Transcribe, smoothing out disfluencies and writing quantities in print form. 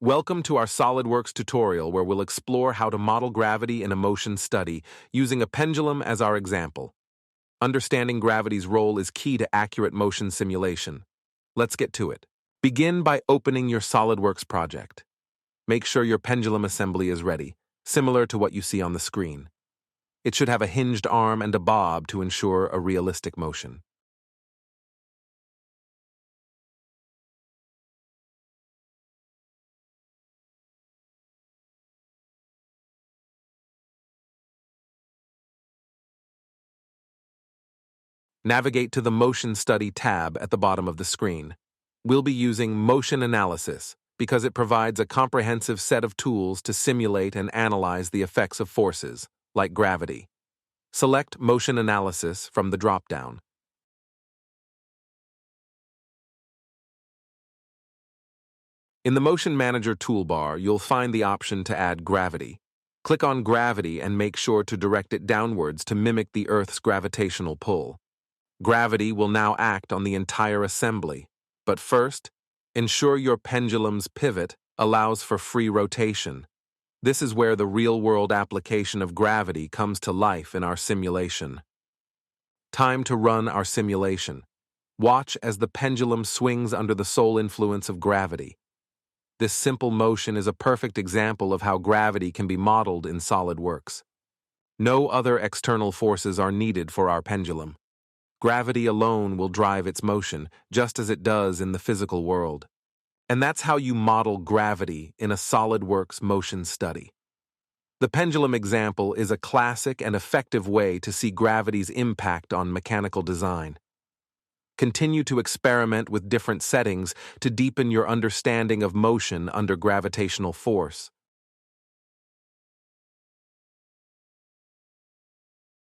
Welcome to our SolidWorks tutorial where we'll explore how to model gravity in a motion study using a pendulum as our example. Understanding gravity's role is key to accurate motion simulation. Let's get to it. Begin by opening your SolidWorks project. Make sure your pendulum assembly is ready, similar to what you see on the screen. It should have a hinged arm and a bob to ensure a realistic motion. Navigate to the Motion Study tab at the bottom of the screen. We'll be using motion analysis because it provides a comprehensive set of tools to simulate and analyze the effects of forces, like gravity. Select Motion Analysis from the drop-down. In the Motion Manager toolbar, you'll find the option to add gravity. Click on gravity and make sure to direct it downwards to mimic the Earth's gravitational pull. Gravity will now act on the entire assembly, but first, ensure your pendulum's pivot allows for free rotation. This is where the real-world application of gravity comes to life in our simulation. Time to run our simulation. Watch as the pendulum swings under the sole influence of gravity. This simple motion is a perfect example of how gravity can be modeled in SolidWorks. No other external forces are needed for our pendulum. Gravity alone will drive its motion, just as it does in the physical world. And that's how you model gravity in a SolidWorks motion study. The pendulum example is a classic and effective way to see gravity's impact on mechanical design. Continue to experiment with different settings to deepen your understanding of motion under gravitational force.